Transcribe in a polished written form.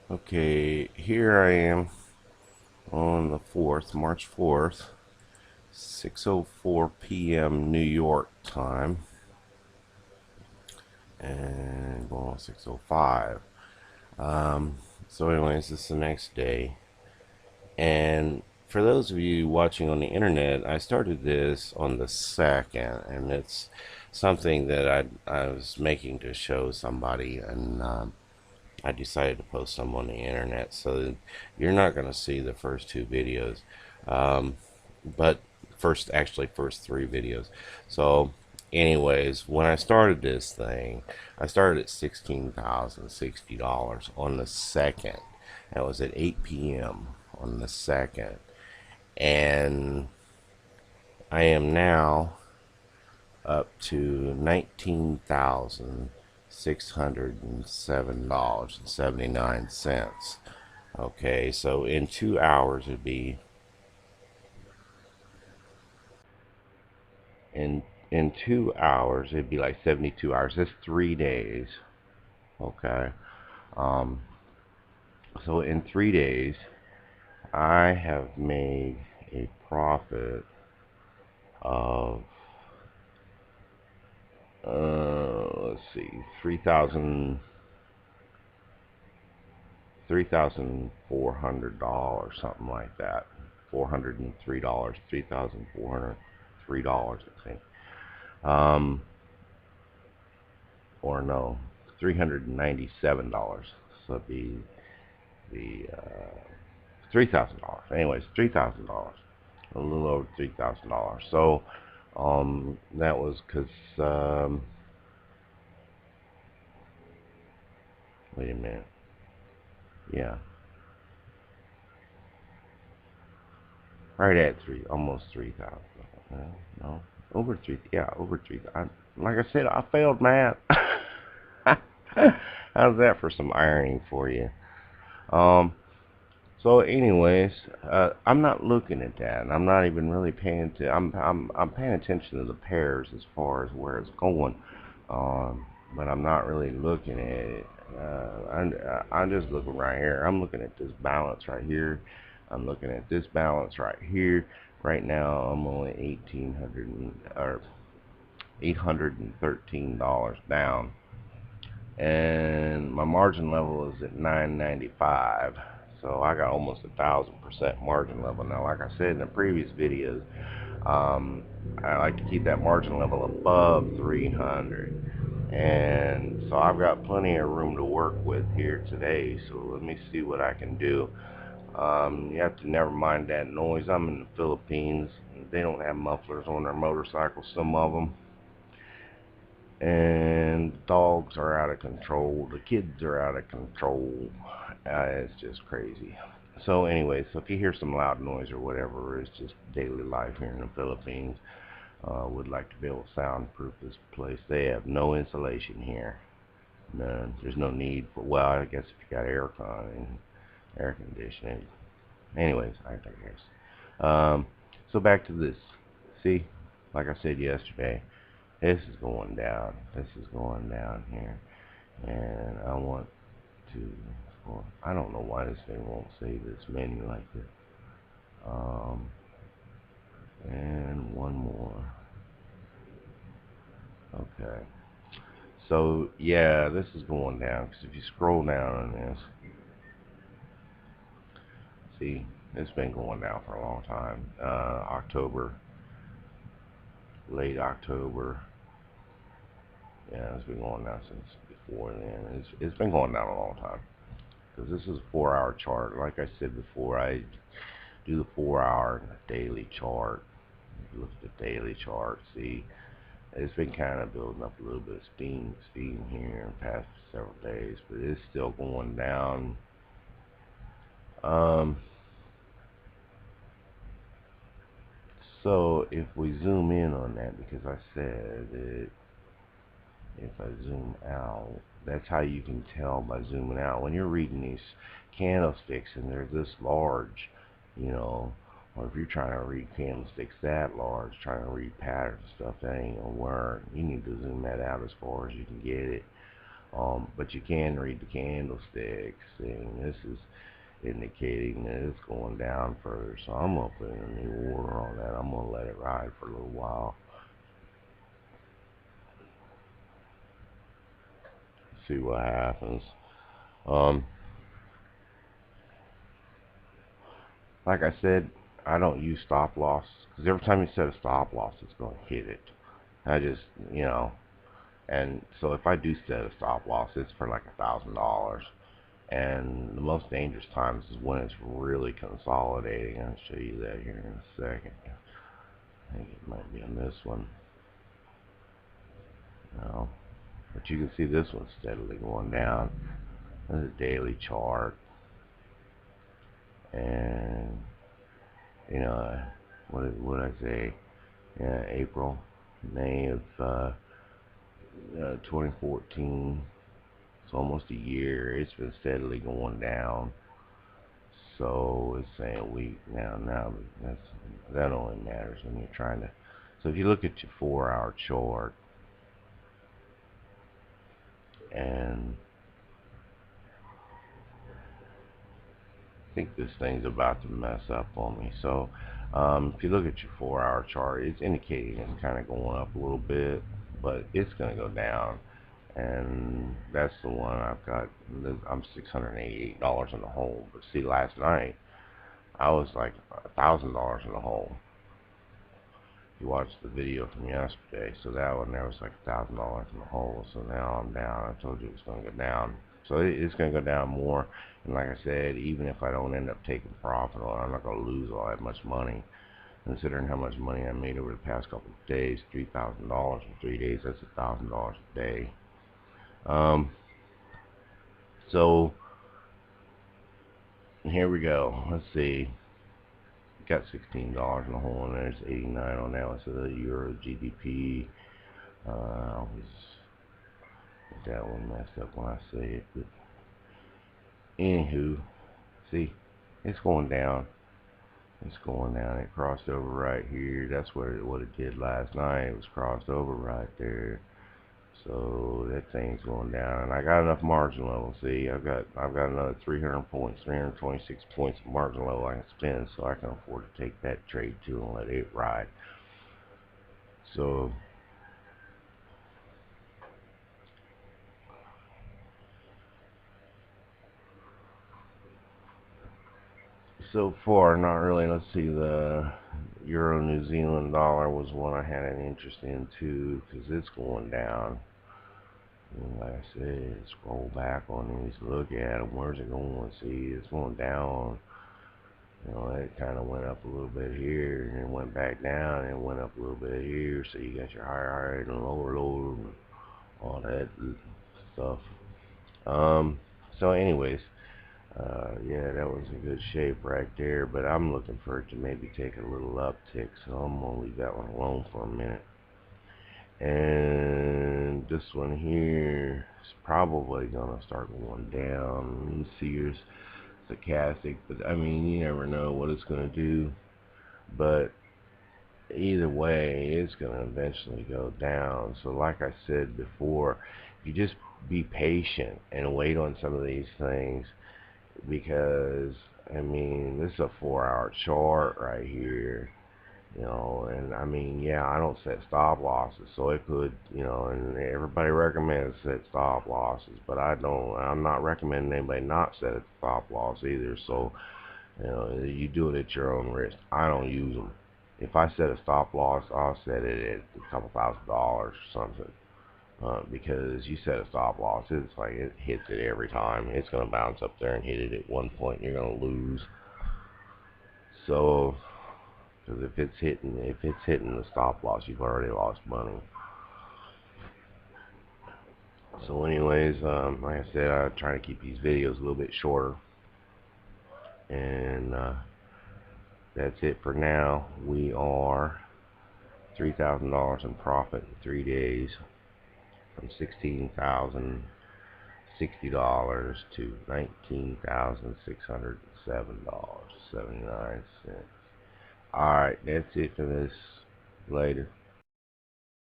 Okay, here I am on the 4th, March 4th, 6:04 p.m. New York time, and going on 6:05. So anyways, this is the next day, and for those of you watching on the internet, I started this on the 2nd, and it's something that I was making to show somebody, and I decided to post them on the internet, so you're not going to see the first two videos, um, but first three videos. So, anyways, when I started this thing, I started at $16,060 on the 2nd. That was at 8 p.m. on the 2nd, and I am now up to $19,607.79. Okay, so in 2 hours it'd be in in 2 hours it'd be like 72 hours. That's 3 days. Okay. Um, so in 3 days I have made a profit of let's see, 3,400 dollars, something like that. $403, $3,403, I think. Um, or no, $397. So it'd be the $3,000. Anyways, $3,000, a little over $3,000. So that was because wait a minute, yeah, right at three, almost 3,000. No, over three, yeah, over three. Like I said, I failed math. How's that for some irony for you? Um, So, anyways, I'm not looking at that, and I'm not even really paying attention. I'm paying attention to the pairs as far as where it's going, but I'm not really looking at it. I'm just looking right here. I'm looking at this balance right here. I'm looking at this balance right here. Right now, I'm only $813 down, and my margin level is at 995. So I got almost 1,000% margin level now. Like I said in the previous videos, I like to keep that margin level above 300, and so I've got plenty of room to work with here today. So let me see what I can do. You have to never mind that noise. I'm in the Philippines. They don't have mufflers on their motorcycles, some of them, and the dogs are out of control. The kids are out of control. It's just crazy. So, anyway, so if you hear some loud noise or whatever, it's just daily life here in the Philippines. Would like to be able to soundproof this place. They have no insulation here. None. There's no need for. Well, I guess if you got aircon and air conditioning. Anyways, I digress. So back to this. See, like I said yesterday, this is going down. This is going down here. And I want to, well, I don't know why this thing won't save this menu like this. Um, and one more. Okay. So, yeah, this is going down. Because if you scroll down on this, see, it's been going down for a long time. October, late October. Yeah, it's been going down since before then. It's been going down a long time. Because this is a 4 hour chart. Like I said before, I do the 4 hour daily chart. Look at the daily chart. See, it's been kind of building up a little bit of steam here in the past several days, but it's still going down. Um, so if we zoom in on that, because I said that if I zoom out, that's how you can tell by zooming out. When you're reading these candlesticks and they're this large, you know, or if you're trying to read candlesticks that large, trying to read patterns and stuff, that ain't gonna work. You need to zoom that out as far as you can get it. But you can read the candlesticks, and this is indicating that it's going down further. So I'm gonna put in a new order on that. I'm gonna let it ride for a little while. See what happens. Um, like I said, I don't use stop loss because every time you set a stop loss, it's going to hit it. I just, and so if I do set a stop loss, it's for like $1,000. And the most dangerous times is when it's really consolidating. I'll show you that here in a second. I think it might be on this one. No. But you can see this one's steadily going down. This is a daily chart. And, what did I say? April, May of 2014. It's almost a year. It's been steadily going down. So it's saying weak now. That only matters when you're trying to. So if you look at your 4-hour chart, and I think this thing's about to mess up on me. So if you look at your 4-hour chart, it's indicating it's kind of going up a little bit, but it's going to go down. And that's the one I've got. I'm $688 in the hole. But see, last night I was like $1,000 in the hole. You watched the video from yesterday, so that one there was like $1,000 in the hole. So now I'm down. I told you it was going to go down. So it's going to go down more. And like I said, even if I don't end up taking profit on it, I'm not going to lose all that much money. Considering how much money I made over the past couple of days, $3,000 in 3 days, that's $1,000 a day. So here we go. Let's see. Got $16 in the hole, and there's 89 on that one. So the Euro GDP. That one messed up when I say it, but anywho, see, it's going down. It's going down. It crossed over right here. That's what it did last night. It was crossed over right there. So that thing's going down, and I got enough margin level. See, I've got another 300 points, 326 points of margin level I can spend, so I can afford to take that trade too and let it ride. So far, not really. Let's see, the Euro New Zealand dollar was one I had an interest in too, because it's going down. And like I said, scroll back on these, look at them. Where's it going? See, it's going down. It kind of went up a little bit here, and it went back down, and it went up a little bit here. So you got your higher, and lower, and all that stuff. So anyways, yeah, that was a good shape right there, but I'm looking for it to maybe take a little uptick, so I'm going to leave that one alone for a minute. And this one here is probably going to start going down. You see, it's stochastic, but I mean, you never know what it's going to do. But either way, it's going to eventually go down. So like I said before, if you just be patient and wait on some of these things, because I mean, this is a 4-hour chart right here, and I mean, yeah, I don't set stop losses, so it could, and everybody recommends set stop losses, but I'm not recommending anybody not set a stop loss either. So you do it at your own risk. I don't use them. If I set a stop loss, I'll set it at a couple $1,000 or something. Because you set a stop loss, it's like it hits it every time. It's going to bounce up there and hit it at one point, and you're going to lose. So, because if it's hitting the stop loss, you've already lost money. So, anyways, like I said, I try to keep these videos a little bit shorter, and that's it for now. We are $3,000 in profit in 3 days. From $16,060 to $19,607.79. Alright, that's it for this. Later.